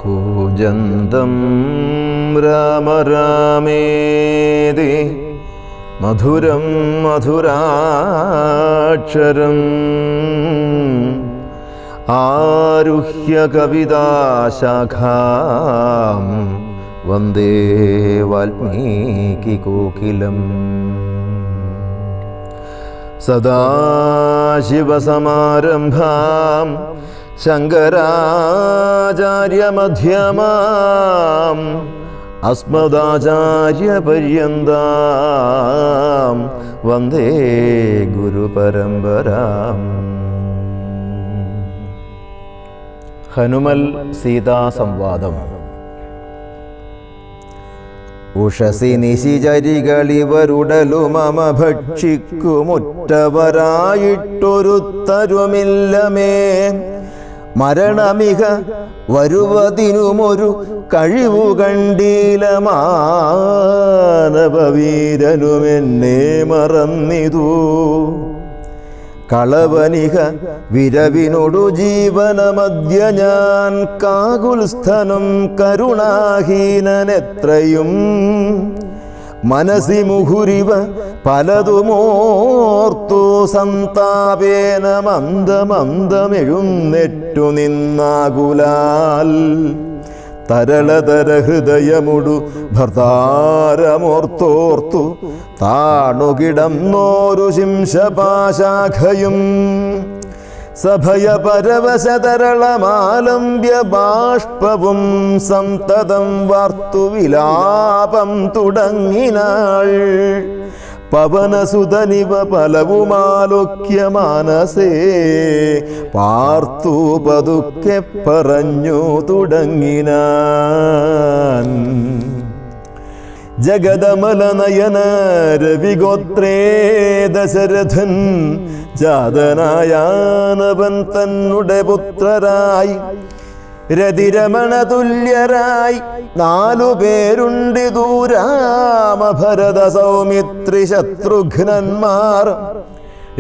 കൂജന്തം രാമ രാമേതി മധുരം മധുരാക്ഷരം ആരുഹ്യ കവിതാശാഖാം വന്ദേ വാൽമീകികോകിലം. സദാശിവസമാരംഭാം ശങ്കരാചാര്യമധ്യമാം അസ്മദാചാര്യപര്യന്താം വന്ദേ ഗുരുപരമ്പരാം. ഹനുമൽ സീതാ സംവാദം. ഉഷസി നിശിചരികളിവരുടലു മമ ഭക്ഷിക്കുമുറ്റവരായിട്ടൊരുത്തരുമില്ലമേ. മരണമിക വരുവതിനുമൊരു കഴിവു കണ്ടീല മാനവവീരനുമെന്നെ മറന്നിതു. കളവനിക വിരവിനൊടു ജീവനമദ്യ ഞാൻ കാകുൽസ്ഥനം കരുണാഹീനനെത്രയും. മനസി മുഹുരിവ പലതുമോർത്തു സന്താപേന മന്ദമന്ദമെഴുന്നെറ്റു നിന്നാകുലാൽ. തരളതര ഹൃദയമുടു ഭർത്താരമോർത്തോർത്തു താണുകിടന്നോരു ശിംശപാശാഖയും. സഭയപരവശതരളമാലംബ്യ ബാഷ്പവും സന്തതം വാർത്തു വിലാപം തുടങ്ങിനാൾ. പവനസുതനിവ പലവുമാലോക്യ മാനസേ പാർത്തു പതുക്കെ പറഞ്ഞു തുടങ്ങിനാൻ. ജഗദമലനയന രവിഗോത്രേ ദശരഥൻ ജാതനായാനവൻ തന്നുടെ പുത്രരായി. രതിരമണ തുല്യരായി 4 പേരുണ്ടിതു രാമ ഭരത സൗമിത്രി ശത്രുഘ്നന്മാർ.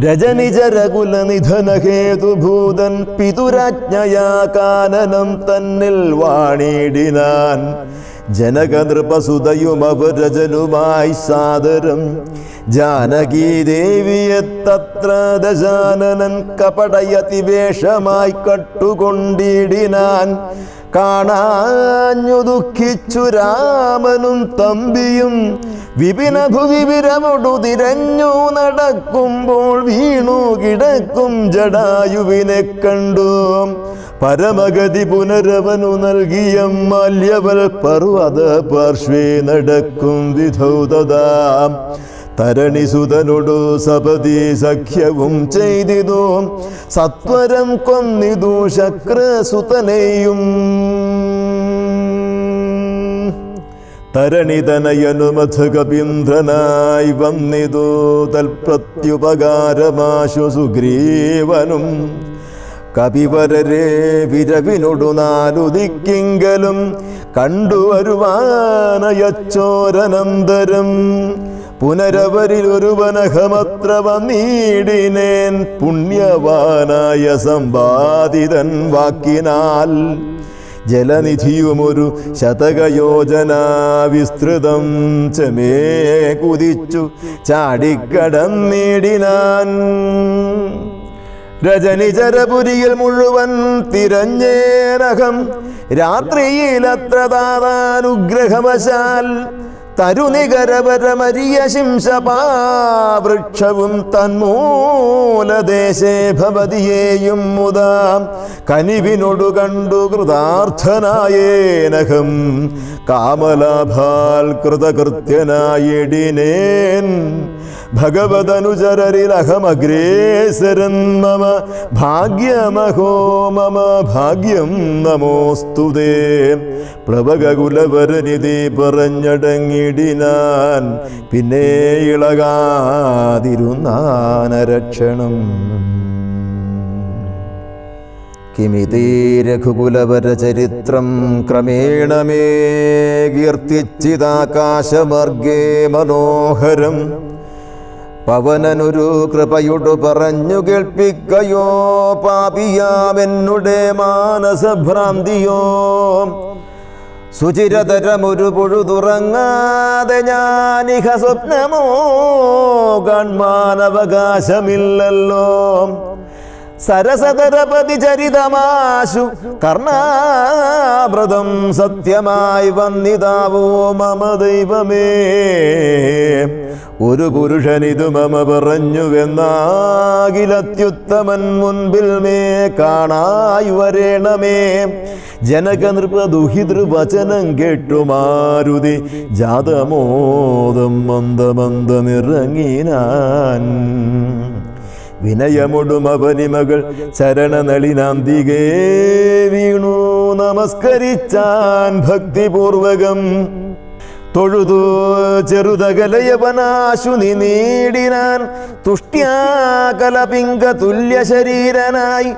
രജനിജരകുല നിധനഹേതുഭൂതൻ പിതുരാജ്ഞയാ കാനനം തന്നിൽ വാണിടിനാൻ. ജനകനൃപസുതയും അവരജനുമായി സാദരം ജാനകീദേവിയെ തത്ര ദശാനനൻ കപടയതിവേഷമായി കട്ടുകൊണ്ടിടിനാൻ. കാണാഞ്ഞു ദുഃഖിച്ചു രാമനും തമ്പിയും വിപിനഭുവി വിരമൊടു തിരഞ്ഞു നടക്കുമ്പോൾ വീണു കിടക്കും ജടായുവിനെ കണ്ടു. പരമഗതി പുനരവനു നൽകിയ മാല്യവൽ പർവ്വത പാർശ്വേ നടക്കും വിധൗതദാം. തരണിസുതനോടു സപതി സഖ്യവും ചെയ്തിതു സത്വരം കൊന്നിതു ശക്രസുതനെയും. തരണിതനയനുമഥകപീന്ദ്രനായി വന്നിതു തൽപ്രത്യുപകാരമാശു സുഗ്രീവനും. കപിവരരെ വിരവിനൊടു 4 ദിക്കിങ്കലും കണ്ടുവരുവാനയച്ചോരനന്തരം. പുനരവരിലൊരുവനഹമത്ര വന്നീടിനേൻ പുണ്യവാനായ സമ്പാദിതൻ വാക്കിനാൽ. ജലനിധിയുമൊരു ശതകയോജന വിസ്തൃതം ചമേ കുതിച്ചു ചാടിക്കടന്നിടിനാൻ. രജനിചരപുരിയിൽ മുഴുവൻ തിരഞ്ഞേരഹം രാത്രിയിലത്ര താതാനുഗ്രഹവശാൽ. തരുനികരപരമരിയ ശിംശപാവൃക്ഷവും തന്മൂലദേശേ ഭവതിയേയും മുതാ കനിവിനൊടു കണ്ടു കൃതാർത്ഥനായേനഹം. കാമലാഭാൽ കൃതകൃത്യനായിടിനേൻ. ഭഗവതനുചരരിലഹമഗ്രേസരൻ മമ ഭാഗ്യമഹോ മമ ഭാഗ്യം നമോസ്തുതേ. പ്ലവകുലവരനിധി പറഞ്ഞടങ്ങിടിനാൻ. പിന്നെ ഇളകാതിരുന്നാനരക്ഷണം. കിമിതി രഘുകുലവരചരിത്രം ക്രമേണ മേ കീർത്തിച്ചിതാകാശമാർഗേ മനോഹരം. പവനനൊരു കൃപയോടു പറഞ്ഞു കേൾപ്പിക്കയോ പാപിയാമെന്നുടെ മാനസഭ്രാന്തിയോ. സുചിരതരമൊരു പൊഴുതുറങ്ങാതെ ഞാനിഹ സ്വപ്നമോ കാൺമാനവകാശമില്ലല്ലോ. സരസതരപതി ചരിതമാശു കർണാമൃതം സത്യമായി വന്നിതാവോ മമ ദൈവമേ. ഒരു പുരുഷനിതു മമ പറഞ്ഞുവെന്നാകിലത്യുത്തമൻ മുൻപിൽ മേ കാണായി വരേണമേ. ജനകനൃപദുഹിതൃവചനം കേട്ടു മാരുതി ജാതമോദം മന്ദമന്ദമിറങ്ങിനാൻ. വിനയമൊടുമവനിമകൾ ചരണനളിനാന്തികേ വീണു നമസ്കരിച്ചാൻ ഭക്തിപൂർവകം. തൊഴുതു ചെറുതകലയവനാശു നീടിനാൻ തുഷ്ട്യാകലപിംഗ തുല്യ ശരീരനായി.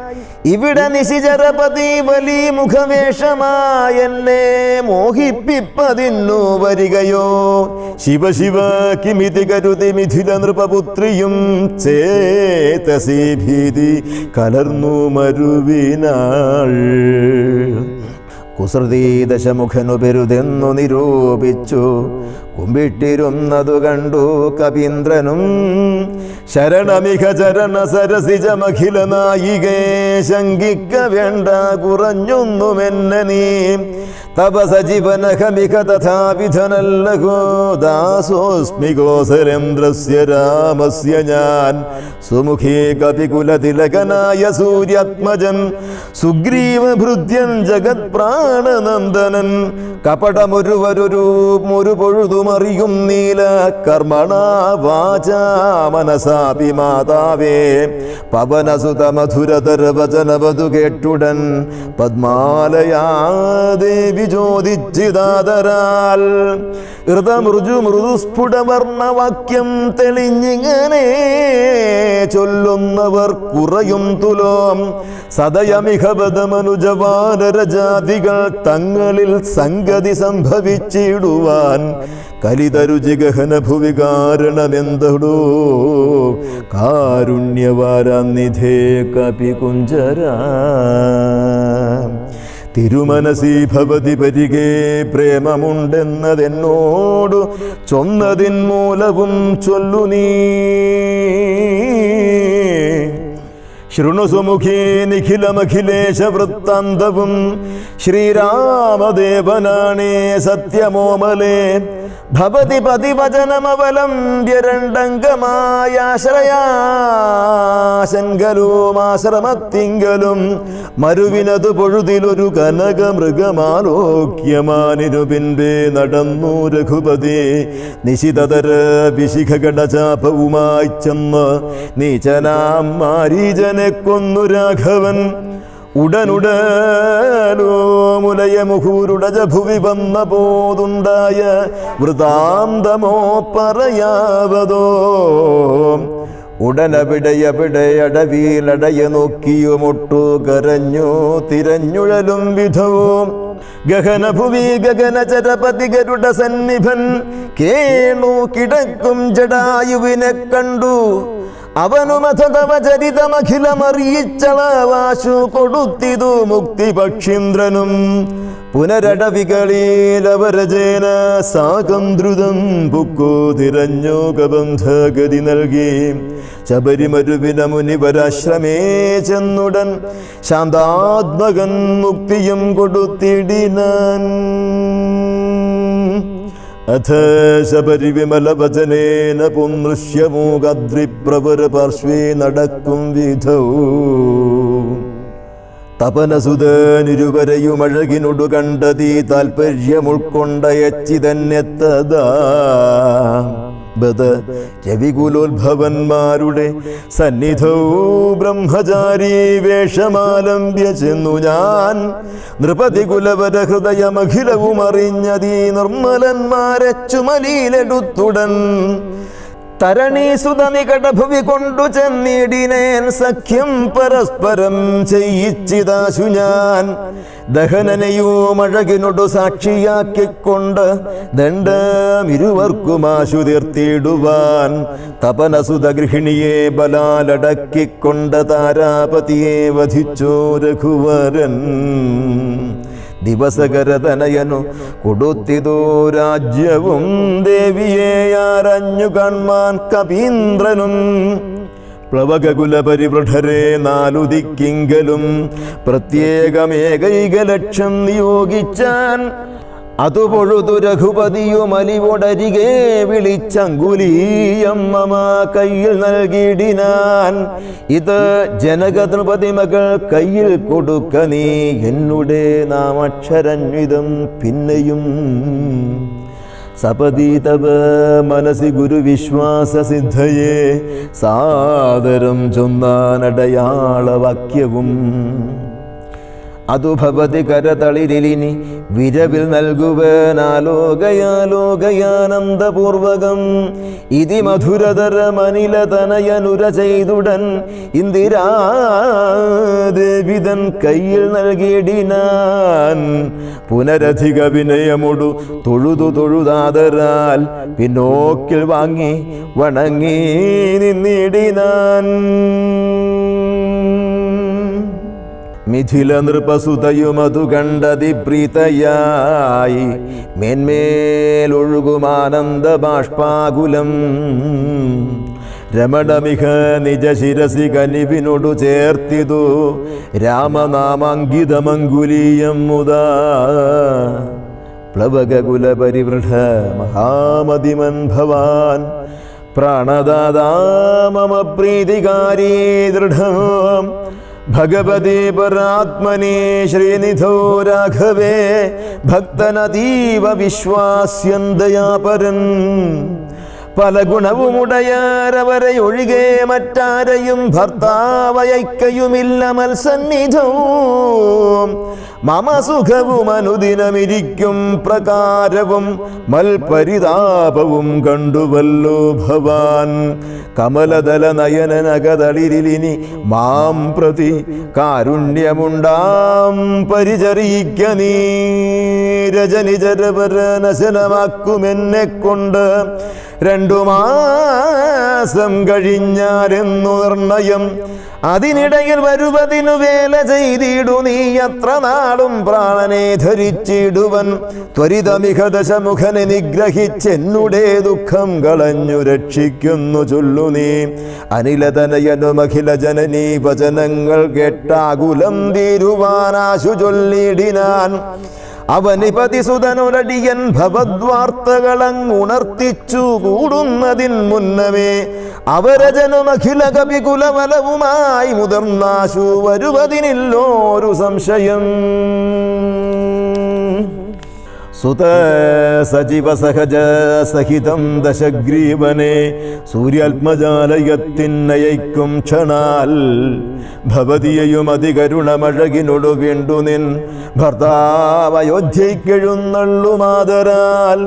ഇവിടെ നിശിചരപതി വലി മുഖവേഷമായെന്നെ മോഹിപ്പിപ്പതിന്നു വരികയോ. ശിവ ശിവ കിമിതി കരുതി മിഥില നൃപപുത്രിയും ചേതസി ഭീതി കലർന്നു മരുവിനാൾ. കുസൃതി ദശമുഖനു പെരുതെന്നു നിരൂപിച്ചു കുമ്പിട്ടിരുന്നതു കണ്ടു കവീന്ദ്രനും. ശരണമിക ചരണ സരസിജമഖില നായികേ ശങ്കിക്ക വേണ്ട കുറഞ്ഞൊന്നുമെന്നെ നീ. തപസജീവനഖമിക തഥാവിധനല്ലഹോ ദാസോസ്മി കോസലേന്ദ്രസ്യ രാമസ്യ ഞാൻ. സുമുഖേ കപികുലതിലകനായ സൂര്യാത്മജൻ സുഗ്രീവഭൃത്യൻ ജഗത് പ്രാണനന്ദനൻ. കപടമൊരുവരൊരു പൊഴുതുമറിയും നീല കർമ്മണ വാചാ മനസാപി മാതാവേ. പവനസുത മധുരതര വചനവധു കേട്ടുടൻ പദ്മാലയാ ദേവി ചോദിച്ചിതാതരാൽ. ഋതമൃജു മൃദുസ്ഫുടവർണവാക്യം തെളിഞ്ഞിങ്ങനെ ചൊല്ലുന്നവർ കുറയും തുലോം. സദയമിഹ ബദമനുജവാനരജാതികൾ തങ്ങളിൽ സംഗതി സംഭവിച്ചിടുവാൻ. കലിതരുചിഗഹന ഭുവി കാരണമെന്തടോ കാരുണ്യവാരാനിധേ കപികുഞ്ചരാ. തിരുമനസി ഭവതി പരികേ പ്രേമമുണ്ടെന്നതെന്നോടു ചൊന്നതിൻ മൂലവും ചൊല്ലു നീ. ശൃണുസുമുഖീ നിഖിലമഖിലേശ വൃത്താന്തവും. ശ്രീരാമദേവനാണേ സത്യമോമലേ. ഭവതി പതിവചനമവലംബ്യ രണ്ടംഗമായാശ്രയാശങ്കലും ആശ്രമത്തിങ്കലും. മരുവിനതു പൊഴുതിലൊരു കനകമൃഗമാലോക്യമാനിരു പിൻപേ നടന്നു രഘുപതി. നിശിതതര വിശിഖകടചാപവുമായി ചെന്ന് നീചനാം മാരീജനെ കൊന്നു രാഘവൻ. ഉടനുടലോ മുലയമുഹൂരുടജ ഭുവി വന്ന പോതുണ്ടായ വൃതാന്തമോ പറയാവതോ. ഉടനവിടയവിടയടവിയിലടയ നോക്കിയുമൊട്ടു കരഞ്ഞു തിരഞ്ഞുഴലും വിധവും. ഗഹനഭുവി ഗഗനചരപതി ഗരുഡ സന്നിഭൻ കേണു കിടക്കും ജടായുവിനെ കണ്ടു. അവനുമഥതവ ചരിതമഖിലമറിയിച്ചളവാശു കൊടുത്തിതു മുക്തി പക്ഷീന്ദ്രനും. പുനരടവികളിലവരജേന സാകം ദ്രുതം പുക്കു തിരഞ്ഞു കബന്ധഗതി നൽകി. ശബരിമരുവിന മുനിവരാശ്രമേ ചെന്നുടൻ ശാന്താത്മകൻ മുക്തിയും കൊടുത്തിടിനാൻ. അഥ ശബരിവിമലവചനേന പുനൃശ്യമൂകദ്രിപ്രവര പാർശ്വേ നടക്കും വിധൗ. തപനസുതനിരുവരെയുമഴകിനൊടു കണ്ടതീ താൽപര്യമുൾക്കൊണ്ടയച്ചിതന്നെത്തതാ. ബദ രവികുലോത്ഭവന്മാരുടെ സന്നിധൗ ബ്രഹ്മചാരി വേഷമാലംബ്യ ചെന്നു ഞാൻ. നൃപതി കുലവര ഹൃദയമഖിലവും അറിഞ്ഞതീ നിർമ്മലന്മാരെ ചുമലിയിലെടുത്തുടൻ. തരണീസുത നികടഭുവി കൊണ്ടു ചെന്നിടിനേൻ സഖ്യം പരസ്പരം ചെയ്യിച്ചിതാശു ഞാൻ ദഹനനെയും അഴകിനോടു സാക്ഷിയാക്കിക്കൊണ്ട് ദണ്ഡമിരുവർക്കുമാശു തീർത്തിടുവാൻ തപനസുത ഗൃഹിണിയെ ബലാലടക്കിക്കൊണ്ട് താരാപതിയെ വധിച്ചോ രഘുവരൻ ദിവസകരതനയനു കൊടുത്തിതോ രാജ്യവും ദേവിയെ ആരഞ്ഞു കാൺമാൻ കപീന്ദ്രനും പ്ലവകുലപരിവൃഢരെ നാലുദിക്കിങ്കലും പ്രത്യേകമേകൈക ലക്ഷം നിയോഗിച്ചാൻ അതു പൊഴുതു രഘുപതിയും അലിവൊടരികെ വിളിച്ചങ്കുലീയമ്മ കയ്യിൽ നൽകിയിടിനാൻ ഇത് ജനകദ്രുപതി മകൾ കയ്യിൽ കൊടുക്ക നീ എന്നുടെ നാമക്ഷരന്വിതം പിന്നെയും സപദീതവ മനസി ഗുരുവിശ്വാസ സിദ്ധയെ സാദരം ചൊന്നാനടയാളവാക്യവും അതു ഭവതി കരതളിരിലിനി വിരവിൽ നൽകുവാനാലോകയാലോകയാനന്ദപൂർവകം ഇതി മധുരതര മനിലതനയനുര ചെയ്തുടൻ ഇന്ദിരാദേവിതൻ കയ്യിൽ നൽകിയിടിനാൻ പുനരധിക വിനയമൊടു തൊഴുതാതരാൽ പിന്നോക്കിൽ വാങ്ങി വണങ്ങി നിന്നിടിനാൻ മിഥില നൃപസുതയുമതു കണ്ടതി പ്രീതയായി മേന്മേലൊഴുകുമാനന്ദ ബാഷ്പാകുലം രമണമിഹ നിജ ശിരസി കനിവിനോടു ചേർത്തിതു രാമനാമാങ്കിതമങ്കുലീയം മുതാ പ്ലവകുലപരിവൃഢ മഹാമതിമൻ ഭവാൻ പ്രാണദാതാ മമ പ്രീതികാരീ ദൃഢം ഭഗവതി പരാത്മനി ശ്രീനിധോ രാഘവേ ഭക്തനതീവ വിശ്വാസ്യൻ ദയാപരൻ പല ഗുണവുമുടയാരവരെ ഒഴികെ മറ്റാരെയും ഭർത്താവയക്കയുമില്ല മത്സന്നിധവും മമ സുഖവും അനുദിനമിരിക്കും പ്രകാരവും മൽപരിതാപവും കണ്ടുവല്ലോ ഭവാൻ കമലദല നയനനകതളിരിലിനി മാം പ്രതി കാരുണ്യമുണ്ടാം പരിചരിക്ക നീ രജനിജരപരനശനമാക്കുമെന്നെ കൊണ്ട് 2 മാസം കഴിഞ്ഞാലെന്നു നിർണയം അതിനിടയിൽ വരുവതിനു വേല ചെയ്തിടു നീ അത്ര നാളും പ്രാണനെ ധരിച്ചിടുവൻ ത്വരിതമിക ദശമുഖനെ നിഗ്രഹിച്ചെന്നുടെ ദുഃഖം കളഞ്ഞു രക്ഷിക്കുന്നു ചൊല്ലു നീ അനിലതനയനുമഖില ജനനീ വചനങ്ങൾ കേട്ടാകുലം തീരുവാനാശു ചൊല്ലിടിനാൻ അവനിപതിസുതനൊരടിയൻ ഭവദ്വാർത്തകളങ്ങുണർത്തിച്ചു കൂടുന്നതിൻ മുന്നമേ അവരജനുമഖില കവികുലവലവുമായി മുതിർന്നാശു വരുവതിനില്ലോരു സംശയം സുത സജീവ സഹജ സഹിതം ദശഗ്രീവനെ സൂര്യാത്മജാലയത്തിനയക്കും ക്ഷണാൽ ഭവതിയെയും അതികരുണമഴകിനോടു വീണ്ടു നിൻ ഭർത്താവയോധ്യയ്ക്കെഴുന്നള്ളുമാതരാൽ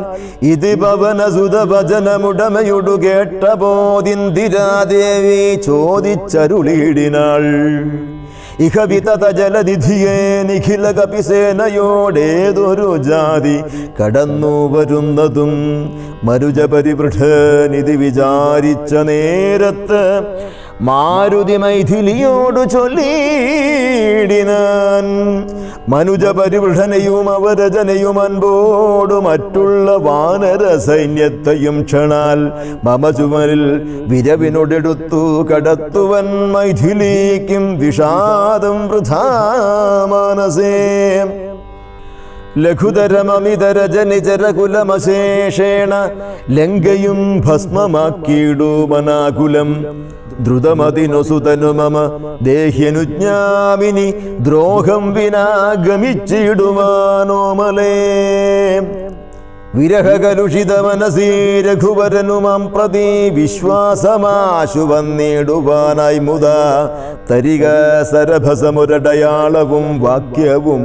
ഇത് പവനസുത ഭജനമുടമയൊടു കേട്ട പോതിന്ദിരാദേവി ചോദിച്ചരുളിയിടിനാൾ ഇഹ വിതത ജലനിധിയെ നിഖില കപിസേനയോടേതൊരു ജാതി കടന്നു വരുന്നതും മരുജപരിവൃഢനിധി വിചാരിച്ച നേരത്ത് മാരുതി മൈഥിലിയോടു ചൊല്ലിയിടിനാൻ മനുജപരിവൃഢനെയും അവരജനെയും അൻപോടു മറ്റുള്ള വാനര സൈന്യത്തെയും ക്ഷണാൽ മമ ചുമരിൽ വിരവിനോടെടുത്തു കടത്തുവൻ മൈഥിലിക്കും വിഷാദം വൃഥാ മാനസേ ലഘുതരമമിതരജനിചരകുലമശേഷേണ ലങ്കയും ഭസ്മമാക്കിയിടുമനാകുലം ദ്രുതമതിനുസുതനു മമ ദേഹ്യനുജ്ഞാമിനി ദ്രോഹം വിനാ ഗമിച്ചിടുവാനോമലേ വിരഹകലുഷിത മനസീ രഘുവരനുമാം പ്രതി വിശ്വാസമാശു വന്നിടുവാനായി മുതാ തരിക സരഭസമുരടയാളവും വാക്യവും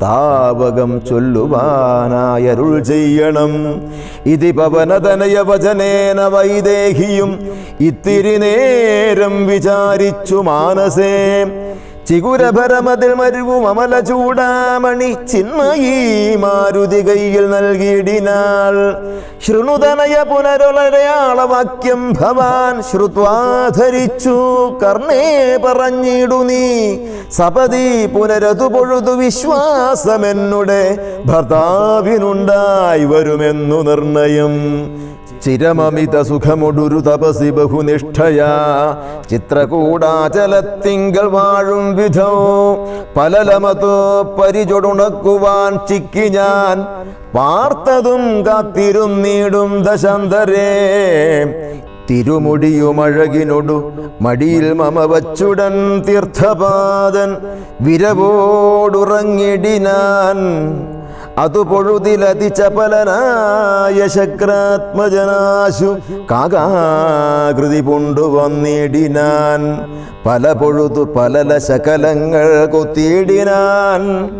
താവകം ചൊല്ലുവാനായരുൾ ചെയ്യണം. ഇതി പവനതനയ വചനേന വൈദേഹിയും ഇത്തിരി നേരം വിചാരിച്ചു മാനസേ. ചിഗുരഭരമതിൽ മരുവും അമല ചൂടാമണി ചിന്മയീ മാരുതി കയ്യിൽ നൽകിയിടിനാൾ. ശൃണുതനയ പുനരൊളരയാളവാക്യം ഭവാൻ ശ്രുത്വാധരിച്ചു കർണേ പറഞ്ഞിടു നീ. സപതി പുനരതു പൊഴുതു വിശ്വാസമെന്നുടെ ഭർത്താവിനുണ്ടായി വരുമെന്നു നിർണയം. ചിരമമിത സുഖമൊടുരു തപസി ബഹുനിഷ്ഠയാ ചിത്രകൂടാചലത്തിങ്കൽ വാഴും വിധോ പലലമതോ പരിചൊടുണക്കുവാൻ ചിക്കി ഞാൻ പാർത്തതും കാത്തിരുന്നീടും ദശാന്തരേ. തിരുമുടിയുമഴകിനൊടു മടിയിൽ മമ വച്ചുടൻ തീർത്ഥപാദൻ വിരവോടുറങ്ങിടിനാൻ. അതു പൊഴുതിലതിചപലനായ ശക്രാത്മജനാശു കാകാകൃതി കൊണ്ടുവന്നിടിനാൻ. പല പൊഴുതു പലല ശകലങ്ങൾ കൊത്തിയിടിനാൻ.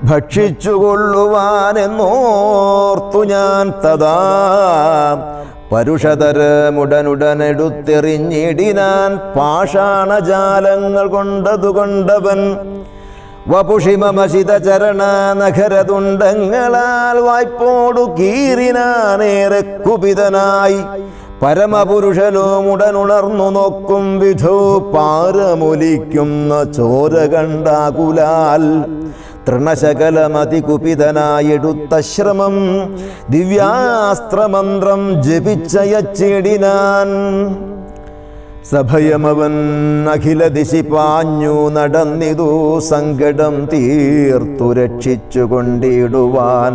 ഭക്ഷിച്ചുകൊള്ളുവാനെന്നോർത്തു ഞാൻ തഥാ പരുഷതരമുടനുടനെടുത്തെറിഞ്ഞിടിനാൻ. പാഷാണജാലങ്ങൾ കൊണ്ടതുകൊണ്ടവൻ വപുഷിമമശിത ചരണ നഖരതുണ്ടങ്ങളാൽ വായ്പോടു കീറിനാനേറെ കുപിതനായി. പരമപുരുഷലോമുടനുണർന്നു നോക്കും വിധോ പാരമൊലിക്കുന്ന ചോര കണ്ടാകുലാൽ. തൃണശകലമതികുപിതനായെടുത്ത ശ്രമം ദിവ്യാസ്ത്രമന്ത്രം ജപിച്ചയച്ചിടിനാൻ. സഭയമവൻ അഖില ദിശി പാഞ്ഞു നടന്നിതു സങ്കടം തീർത്തു രക്ഷിച്ചു കൊണ്ടിടുവാൻ.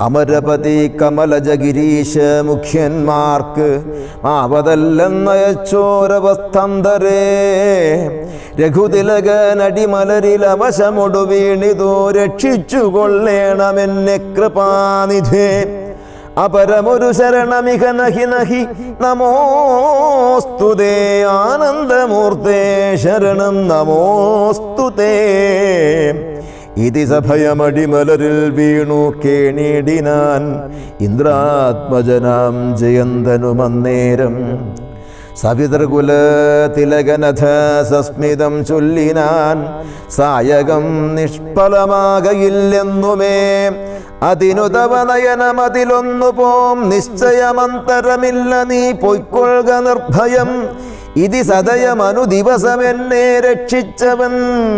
അമരപതി കമലജഗിരീശ മുഖ്യന്മാർക്ക് ആവതല്ലെന്നയച്ചോരവസ്ഥന്തരേ. രഘുതിലകനടിമലരിൽ അവശമൊടു വീണിതു രക്ഷിച്ചു കൊള്ളേണമെന്നെ കൃപാനിധേ. അപരമൊരു ശരണമിഹ നഹി നഹി നമോസ്തുതേ. ആനന്ദമൂർത്തേ ശരണം നമോസ്തുതേ. ഇതി സഭയമടിമലരിൽ വീണു കേണിടിനാൻ. ഇന്ദ്രാത്മജനാം ജയന്തനുമന്നേരം സവിതൃകുല തിലകനഥ സസ്മിതം ചൊല്ലിനാൻ. സായകം നിഷ്ഫലമാകയില്ലെന്നുമേ അതിനു തവ നയനമതിലൊന്നു പോം നിശ്ചയമന്തരമില്ല. നീ പൊയ്ക്കൊള്ളുക നിർഭയം. ഇതി സദയമനു ദിവസമെന്നെ രക്ഷിച്ചവൻ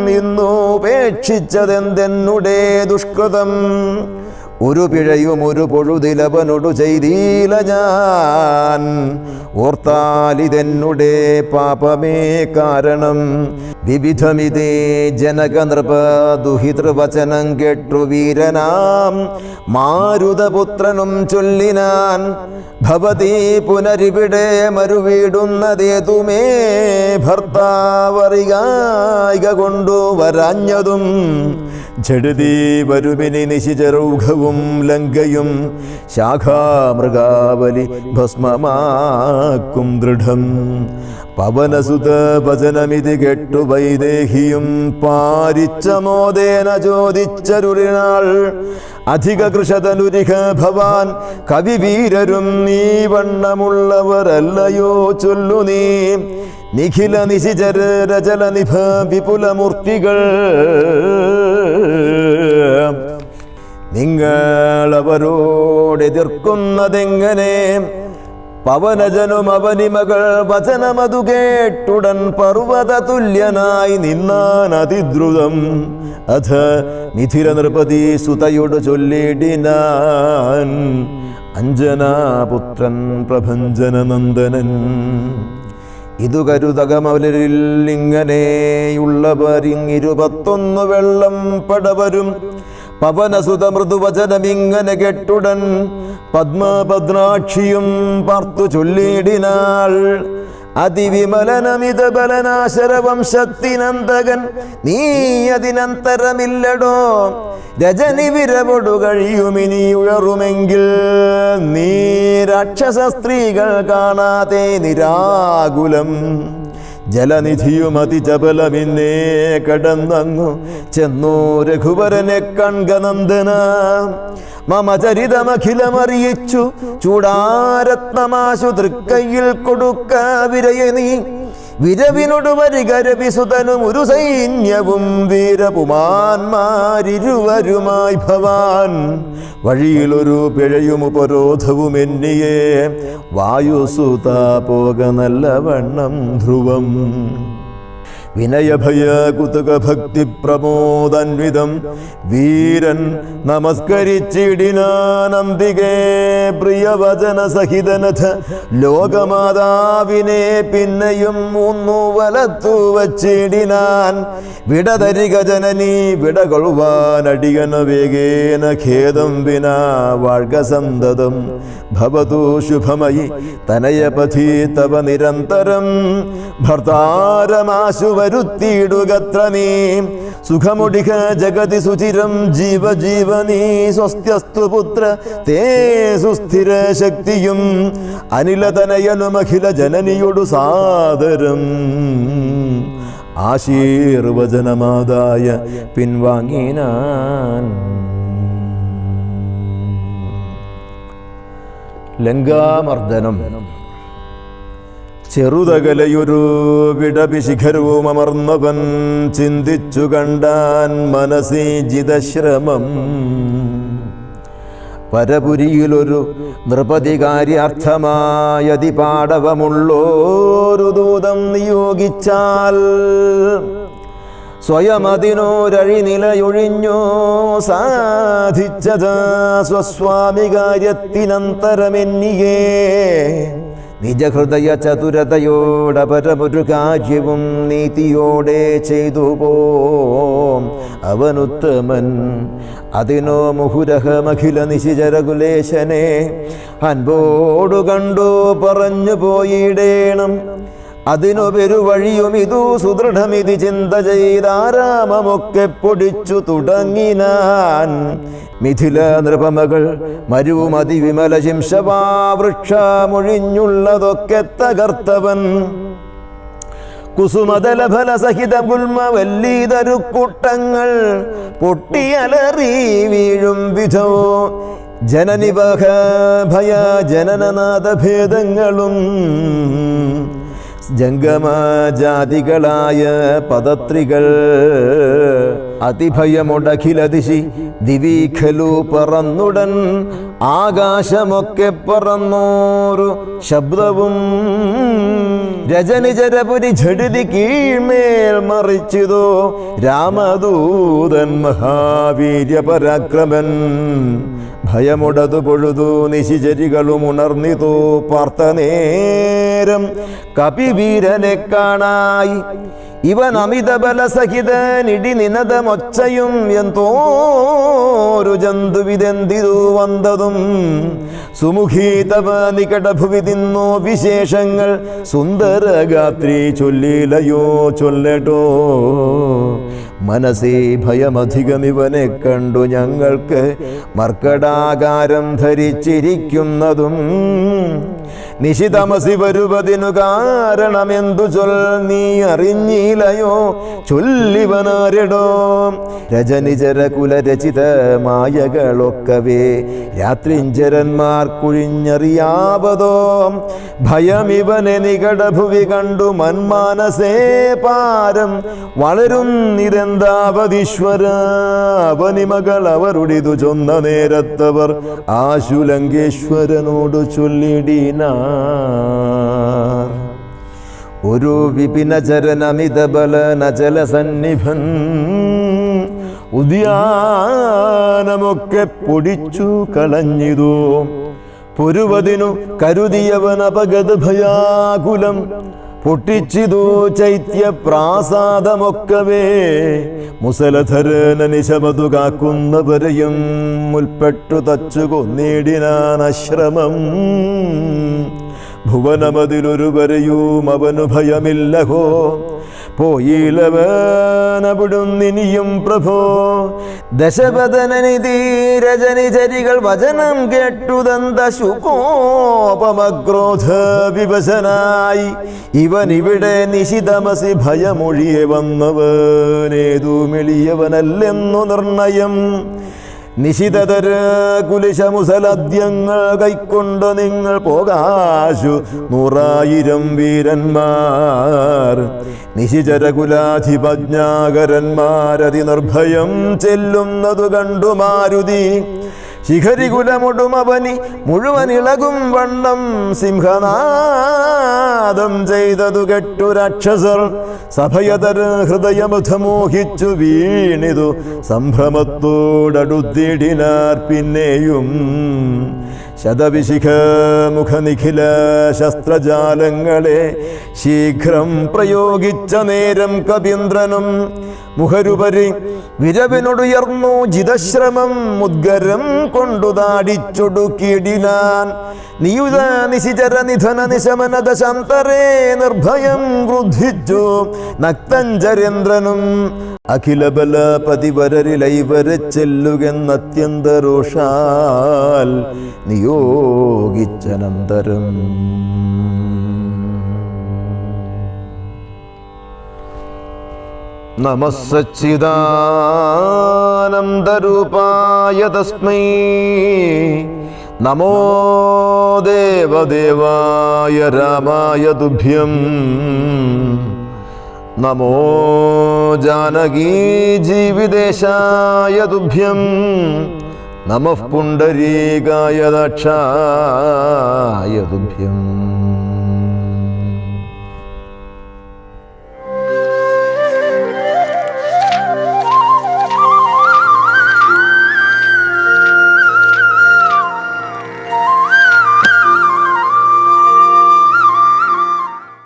ഇന്നു ഉപേക്ഷിച്ചതെന്തെന്നുടേ ദുഷ്കൃതം. ഒരു പിഴയും ഒരു പൊഴുതിലവനൊടു ചെയ്തീല ഞാൻ. ഓർത്താലിതെന്നുടേ പാപമേ കാരണം. വിവിധമിതേ ജനക നൃപ ദുഹിതൃവചനം കേട്ടു വീരനാം മാരുതപുത്രനും ചൊല്ലിനാൻ. ഭവതി പുനരിവിടെ മരുവീടുന്നതേതുമേ ഭർത്താവറികായിക കൊണ്ടുവരാഞ്ഞതും. ജഡതി വരുമിനി നിശിചരൗഘവും ലങ്കയും ശാഖാമൃഗാവലി ഭസ്മമാക്കും ദൃഢം. പവനസുത ഭജനമിതി കെട്ടു വൈദേഹിയും പാരിച്ചമോദേന ചോദിച്ചരുളിനാൾ. അധിക കൃഷതനുരിഹ ഭവാൻ കവിവീരരും നീ വണ്ണമുള്ളവരല്ലയോ ചൊല്ലു നീ. നിഖില നിശിചര രചല നിഭ വിപുലമൂർത്തികൾ നിങ്ങളവരോടെതിർക്കുന്നതെങ്ങനെ. പവനജനും അവനിമകൾ വചനമതു കേട്ടുടൻ പർവ്വത തുല്യനായി നിന്നാൻ അതിദ്രുതം. അഥ മിഥില നൃപതി സുതയോട് ചൊല്ലിടിനാൻ. അഞ്ജനാപുത്രൻ പ്രഭഞ്ജനനന്ദനൻ ഇതു കരുതകമലരിൽ ഇങ്ങനെയുള്ളവരിങ്ങിരുപത്തൊന്നു വെള്ളം പടവരും. പവനസുത മൃദുവചനമിങ്ങനെ കെട്ടുടൻ പദ്മഭദ്രാക്ഷിയും പാർത്തു ചൊല്ലിടിനാൾ. അതിവിമലനമിത ബലനാശരവംശത്തിനന്തകൻ നീ അതിനന്തരമില്ലടോ. രജനി വിരവൊടു കഴിയുമിനി ഉയറുമെങ്കിൽ നീ രാക്ഷസ സ്ത്രീകൾ കാണാതെ നിരാകുലം. ജലനിധിയും അതിചപലമിന്നേ കടന്നങ്ങു ചെന്നു രഘുവരനെ കൺകനന്ദന മമ ചരിതമഖിലമറിയിച്ചു ചൂടാരത്നമാശു തൃക്കൈയിൽ കൊടുക്ക വിരയനീ വിരവിനോട് വരികരവിസുതനും ഒരു സൈന്യവും വീരപുമാന്മാരിരുവരുമായി ഭവാൻ വഴിയിലൊരു പിഴയും ഉപരോധവും എന്നിയെ വായുസുത പോക നല്ലവണ്ണം ധ്രുവം വിനയഭയ കുതുക ഭക്തി പ്രമോദന്വിതം വീരൻ നമസ്കരിച്ചിടിനാനന്ദികേ പ്രിയവചന സഹിതനഥ ലോകമാതാവിനെ പിന്നെയും മൂന്നു വലത്തു വച്ചിടിനാൻ വിടതരിക ജനനി വിടകൊള്ളുവാൻ അടിയന വേഗേന ഖേദം വിനാ വാഴ്ക സന്തതം ഭവതു ശുഭമയി തനയപഥി തവ നിരന്തരം ഭർത്താരമാശു വരുത്തിയിടുകത്രമേ സുഖമുടിക ജഗതി സുചിരം ജീവജീവനീ സ്വസ്ത്യസ്തു പുത്ര തേ സുസ്ഥിര ശക്തിയും അനിലതനയനുമഖില ജനനിയോടു സാദരം ആശീർവചനമാതായ പിൻവാങ്ങിനാൻ. ലങ്കാമർദ്ദനം. ചെറുതകലയൊരു വിടപിശിഖരവും അമർന്നവൻ ചിന്തിച്ചു കണ്ടാൻ മനസ്സി ജിതശ്രമം. പരപുരിയിലൊരു നൃപതി കാര്യാർത്ഥമായതി പാടവമുള്ളോരു ദൂതം നിയോഗിച്ചാൽ സ്വയം അതിനോരഴിനിലയൊഴിഞ്ഞോ സാധിച്ചത് സ്വസ്വാമി കാര്യത്തിനന്തരമെന്നിയേ നിജഹൃദയ ചതുരതയോടപരമൊരു കാര്യവും നീതിയോടെ ചെയ്തു പോം അവനുത്തമൻ. അതിനോ മുഹുരഹമഖില നിശിചരകുലേശനെ അൻപോടു കണ്ടു പറഞ്ഞു പോയിടേണം. അതിനു പെരുവഴിയും ഇതു സുദൃഢമിതി ചിന്ത ചെയ്താരാമമൊക്കെ പൊടിച്ചു തുടങ്ങിനാൻ. മിഥില നൃപമകൾ മരുമതി വിമല ശിംശവാവൃക്ഷമൊഴിഞ്ഞുള്ളതൊക്കെ തകർത്തവൻ. കുസുമതലഫല സഹിത ഗുൽമ വല്ലീതരുക്കൂട്ടങ്ങൾ പൊട്ടിയലറി വീഴും വിധോ ജനനിവഹ ഭയ ജനനനാഥഭേദങ്ങളും ജംഗമജാതികളായ പദത്രികൾ അതിഭയമൊടഖില ദിശി ദിവീഖലു പറന്നുടൻ ആകാശമൊക്കെ പറന്നോരു ശബ്ദവും രജനിചരപുരി ഝടിതി കീഴ്മേൽ മറിച്ചിതോ രാമദൂതൻ മഹാവീര്യ പരാക്രമൻ. ഭയമൊടതു പൊഴുതു നിശിചരികളും ഉണർന്നിതോ പാർത്തനേരം കപിവീരനെ കാണായി. ഇവൻ അമിത ബലസഹിതനിടി നിനദമൊച്ചയും എന്തോരു ജന്തുവിതെന്തിരു വന്നതും സുമുഖീ തവ നികടഭുവി തിന്നോ വിശേഷങ്ങൾ സുന്ദരഗാത്രി ചൊല്ലിലയോ ചൊല്ലട്ടോ. മനസ്സേ ഭയമധികമിവനെ കണ്ടു ഞങ്ങൾക്ക് മർക്കടാകാരം ധരിച്ചിരിക്കുന്നതും നിശിതമസി വരുവതിനു കാരണമെന്തു ചൊൽ നീ അറിഞ്ഞില്ലയോ ചൊല്ലിവനാരിടോ. രജനിചര കുലരചിത മായകളൊക്കവേ രാത്രിഞ്ചരന്മാർക്കുഴിഞ്ഞറിയാവതോ. ഭയമിവനെ നികടഭുവി കണ്ടു മന്മാനസേ പാരം വളരും നിരന്താവതീശ്വര. അവനിമകൾ അവരുടിതു ചൊന്ന നേരത്തവർ ആശുലങ്കേശ്വരനോട് ചൊല്ലിടിനാ. ഒരു വിപിനചരനമിത ബലനചല സന്നിഭൻ ഉദ്യാനമൊക്കെ പൊടിച്ചു കളഞ്ഞിതോ. പൊരുവതിനു കരുതിയവൻ അപഗത ഭയാകുലം പൊട്ടിച്ചിതു ചൈത്യ പ്രാസാദമൊക്കവേ. മുസലധരന നിശമതു കാക്കുന്നവരെയും മുൽപ്പെട്ടു തച്ചു കൊന്നിടിനാൻ അശ്രമം. ഭുവനമതിലൊരുവരെയും അവനു ഭയമില്ലഹോ. പോയിലവനവിടുന്നിനിയും പ്രഭോ. ദശപദനനിധീരജനിചരികൾ വചനം കേട്ടുദന്ത ശുകോപമക്രോധ വിവശനായി ഇവനിവിടെ നിശിതമസി ഭയമൊഴിയെ വന്നവനേതു മെളിയവനല്ലെന്നു നിർണയം. നിശിതതര കുലിശമുസലദ്യങ്ങൾ കൈക്കൊണ്ട് നിങ്ങൾ പോകാശു 100,000 വീരന്മാർ. നിശിചരകുലാധിപജ്ഞാകരന്മാരതി നിർഭയം ചെല്ലുന്നതു കണ്ടു മാരുതി. ശിഖരികുലമൊടുമവനി മുഴുവൻ ഇളകും വണ്ണം സിംഹനാദം ചെയ്തതു കെട്ടു രാക്ഷസർ. സഭയതര ഹൃദയമധമോഹിച്ചു വീണിതു സംഭ്രമത്തോടടുത്തിടിനാർ. പിന്നെയും ശതവിശിഖ മുഖനിഖില ശസ്ത്രജാലങ്ങളെ ശീഘ്രം പ്രയോഗിച്ച നേരം കവീന്ദ്രനും മുഖരുപരി വിരവിനൊടുയർന്നു ജിതശ്രമം മുദ്ഗരം കൊണ്ടു താടിച്ചൊടുക്കിടിനാൻ. നിയുത നിശിചര നിധന നിശമന ദശാന്തരേ നിർഭയം ക്രുദ്ധിച്ചു നക്തഞ്ചരേന്ദ്രനും. അഖില ബലപതിവരരിലൈവരെ ചെല്ലുകെന്നത്യന്തരോഷാൽ നിയോഗിച്ചനന്തരം. നമഃ സച്ചിദാനന്ദരൂപായ തസ്മൈ നമോ ദേവദേവായ രാമായ തുഭ്യം. നമോ ജാനകീ ജീവിതേശായ തുഭ്യം. നമഃ പുണ്ഡരീകായ ദക്ഷായ തുഭ്യം.